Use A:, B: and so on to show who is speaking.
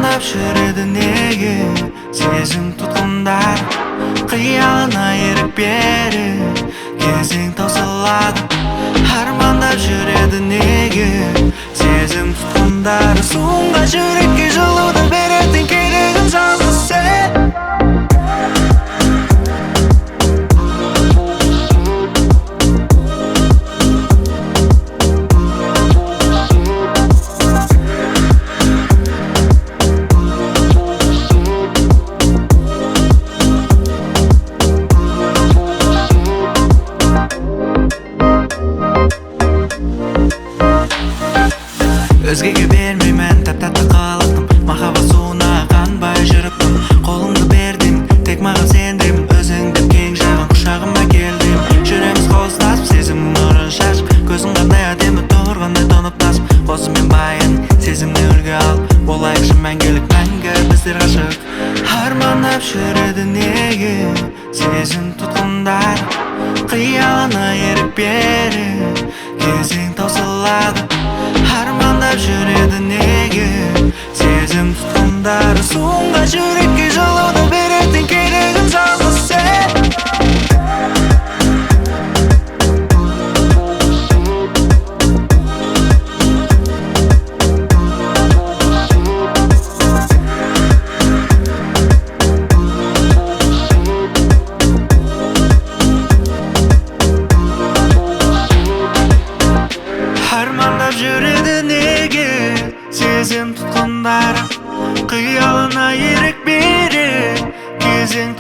A: армандап жүреді неге сезім тұтқындар, қиялына ерік беріп кезең таусылады. Армандап жүреді неге сезім тұтқындар, суынға жүрекке жылуды беретін керегім жалғыз сен. Өзгеге бермеймін тәп-тәтті қылықтым, махаббат суына қанбай жүріппін. Қолымды бердім, тек маған сендім, өзіңді кең жайған құшағыма келдім. Жүреміз қол ұстасып, сезімнің нұрын шашып, көзің қандай әдемі тұрғандай тұнып тасып. Осымен байын, сезімді үлгі ал, болайықшы мәңгілік, мәңгі біздер ғашық. Армандап жүреді неге сезім тұтқындар, қиялына ерік беріп кезең таусылады. Армандап жүреді неге сезім тұтқындар, суынға жүрекке жылуды беретін керегім жалғыз сен. Армандап жүреді неге сезім тұтқындар, қиялына ерік беріп кезең